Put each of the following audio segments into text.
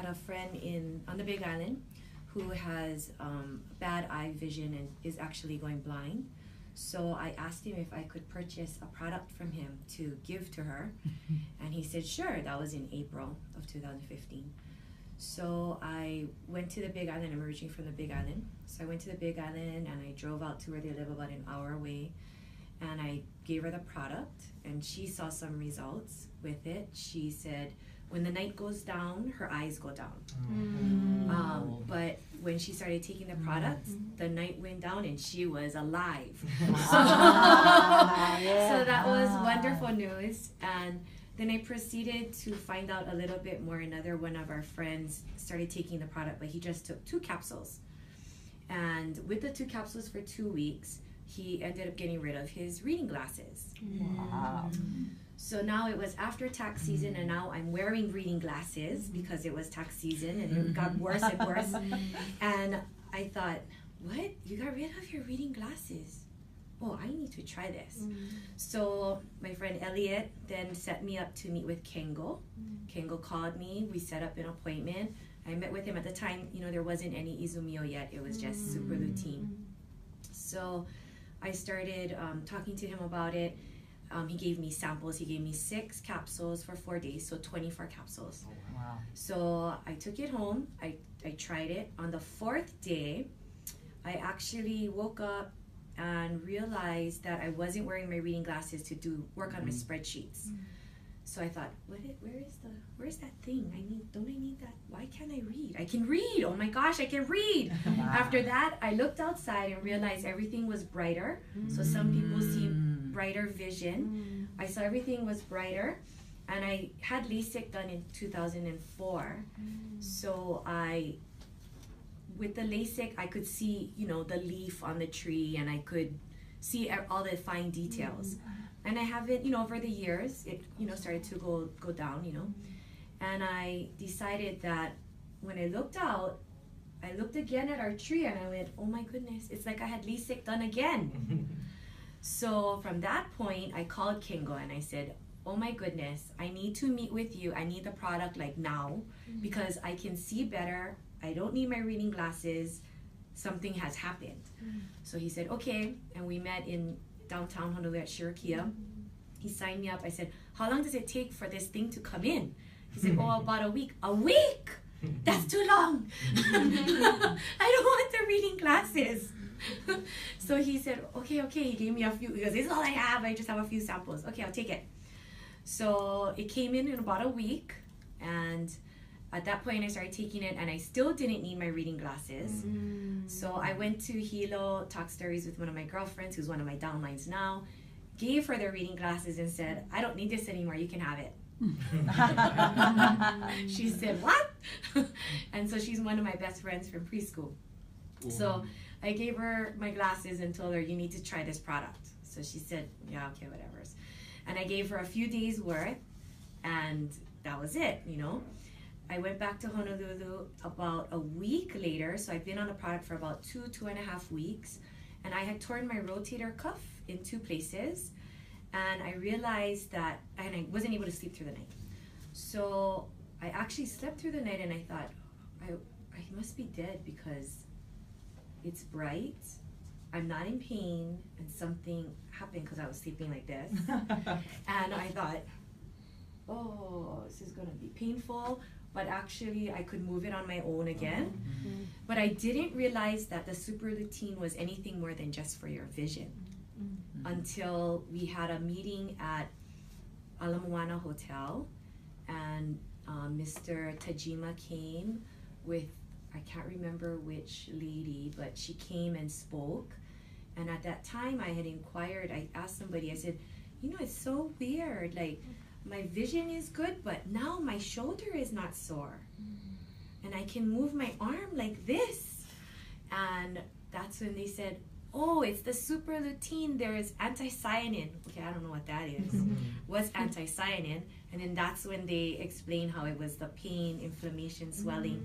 a friend on the Big Island who has bad eye vision and is actually going blind. So I asked him if I could purchase a product from him to give to her. And he said, sure. That was in April of 2015. So I went to the Big Island. I'm originally from the Big Island. So I went to the Big Island and I drove out to where they live, about an hour away. And I gave her the product and she saw some results with it. She said, when the night goes down, her eyes go down. But when she started taking the product, the night went down and she was alive. So that was wonderful news. And then I proceeded to find out a little bit more. Another one of our friends started taking the product, but he just took 2 capsules. And with the 2 capsules for 2 weeks, he ended up getting rid of his reading glasses. Wow. So now it was after tax season, and now I'm wearing reading glasses because it was tax season, and it got worse and worse. And I thought, what? You got rid of your reading glasses? Oh, I need to try this. So my friend Elliot then set me up to meet with Kengo. Kengo called me. We set up an appointment. I met with him at the time. You know, there wasn't any Izumio yet. It was just super Lutein. So I started talking to him about it. He gave me samples. He gave me 6 capsules for 4 days, so 24 capsules. Oh, wow. So I took it home. I tried it. On the 4th day, I actually woke up and realized that I wasn't wearing my reading glasses to work on my spreadsheets. So I thought, where's that thing? Don't I need that? Why can't I read? I can read. Oh my gosh, I can read. After that, I looked outside and realized everything was brighter. So some people see brighter vision. I saw everything was brighter. And I had LASIK done in 2004. So with the LASIK, I could see, you know, the leaf on the tree, and I could see all the fine details. And I haven't, you know, over the years, it, you know, started to go down, you know. And I decided that when I looked out, I looked again at our tree and I went, oh my goodness, it's like I had LASIK done again. So from that point, I called Kingo and I said, oh my goodness, I need to meet with you. I need the product like now because I can see better. I don't need my reading glasses. Something has happened. So he said, okay. And we met in downtown Honolulu at Shirakia. He signed me up. I said, how long does it take for this thing to come in? He said, oh, about a week. A week? That's too long. I don't want the reading glasses. So he said, okay. He gave me a few. He goes, this is all I have. I just have a few samples. Okay, I'll take it. So it came in about a week. And at that point, I started taking it, and I still didn't need my reading glasses. So I went to Hilo, talked stories with one of my girlfriends, who's one of my downlines now, gave her the reading glasses and said, I don't need this anymore, you can have it. She said, what? And so she's one of my best friends from preschool. So I gave her my glasses and told her, you need to try this product. So she said, yeah, okay, whatever. And I gave her a few days worth, and that was it, you know. I went back to Honolulu about a week later, so I've been on the product for about 2.5 weeks, and I had torn my rotator cuff in 2 places, and I realized that, and I wasn't able to sleep through the night. So I actually slept through the night, and I thought, I must be dead because it's bright, I'm not in pain, and something happened because I was sleeping like this. And I thought, oh, this is gonna be painful. But actually I could move it on my own again. But I didn't realize that the super Lutein was anything more than just for your vision until we had a meeting at Ala Moana Hotel, and Mr. Tajima came with, I can't remember which lady, but she came and spoke. And at that time I had inquired, I asked somebody, I said, you know, it's so weird, like, my vision is good, but now my shoulder is not sore. And I can move my arm like this. And that's when they said, oh, it's the super Lutein, there's anthocyanin. Okay, I don't know what that is. What's anthocyanin? And then that's when they explained how it was the pain, inflammation, swelling,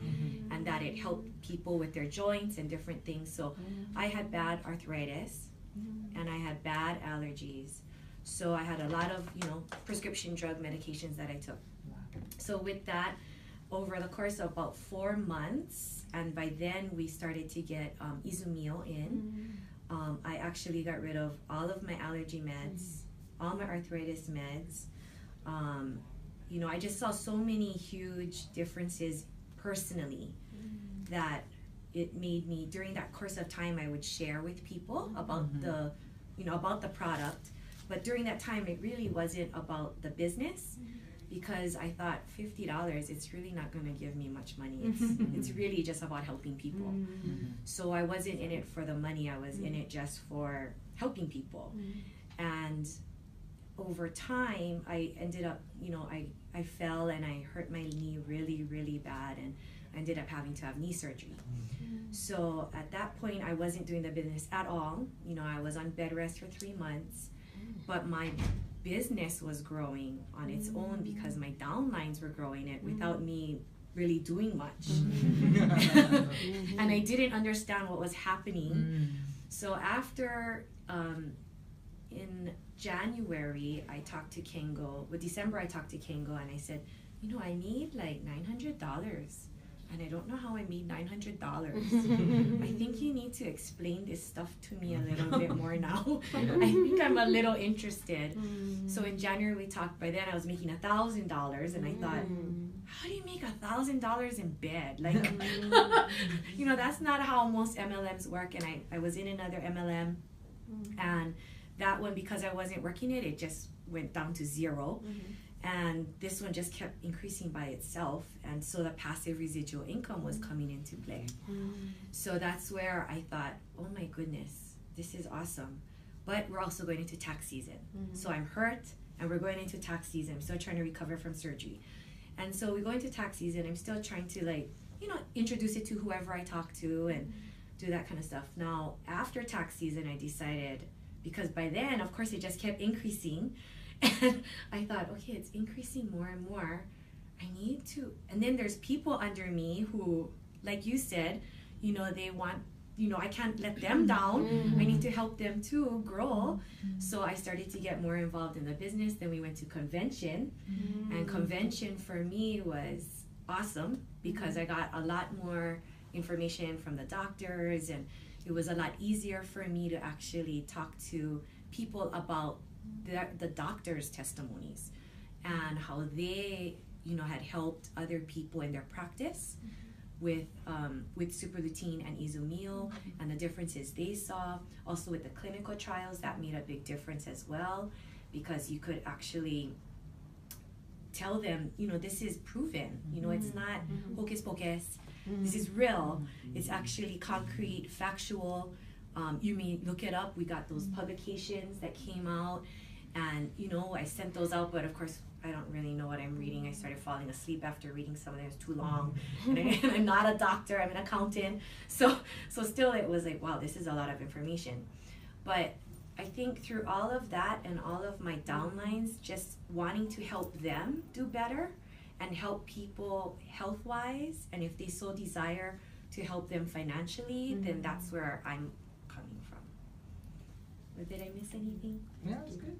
and that it helped people with their joints and different things. So I had bad arthritis, and I had bad allergies. So I had a lot of, you know, prescription drug medications that I took. So with that, over the course of about 4 months, and by then we started to get Izumio in. I actually got rid of all of my allergy meds, all my arthritis meds. You know, I just saw so many huge differences personally that it made me, during that course of time, I would share with people about the, you know, about the product. But during that time, it really wasn't about the business, because I thought $50, it's really not going to give me much money. It's really just about helping people. So I wasn't in it for the money. I was in it just for helping people. And over time, I ended up, you know, I fell and I hurt my knee really, really bad, and I ended up having to have knee surgery. So at that point, I wasn't doing the business at all. You know, I was on bed rest for 3 months, but my business was growing on its own because my downlines were growing it without me really doing much. And I didn't understand what was happening. So after, in January, I talked to Kengo. With December, I talked to Kengo and I said, you know, I need like $900. And I don't know how I made $900. I think you need to explain this stuff to me a little bit more now. I think I'm a little interested. So in January we talked. By then I was making $1,000, and I thought, how do you make $1,000 in bed? Like, you know, that's not how most MLMs work. And I was in another MLM, and that one, because I wasn't working it, it just went down to 0. And this one just kept increasing by itself, and so the passive residual income was coming into play. So that's where I thought, oh my goodness, this is awesome. But we're also going into tax season. So I'm hurt, and we're going into tax season. I'm still trying to recover from surgery. And so we go into tax season. I'm still trying to, like, you know, introduce it to whoever I talk to and do that kind of stuff. Now, after tax season, I decided, because by then, of course, it just kept increasing. And I thought, okay, it's increasing more and more. I need to, and then there's people under me who, like you said, you know, they want, you know, I can't let them down. I need to help them too grow. So I started to get more involved in the business. Then we went to convention, and convention for me was awesome because I got a lot more information from the doctors, and it was a lot easier for me to actually talk to people about the doctors' testimonies and how they, you know, had helped other people in their practice with Super Lutein and Izumio, and the differences they saw. Also with the clinical trials, that made a big difference as well, because you could actually tell them, you know, this is proven. You know, it's not hocus pocus. This is real. It's actually concrete, factual. You may look it up. We got those publications that came out, and, you know, I sent those out, but of course I don't really know what I'm reading. I started falling asleep after reading some of them. It was too long. And I'm not a doctor, I'm an accountant. So still it was like, wow, this is a lot of information. But I think through all of that and all of my downlines, just wanting to help them do better and help people health-wise, and if they so desire to help them financially, then that's where I'm coming from. Did I miss anything? Yeah, it was good.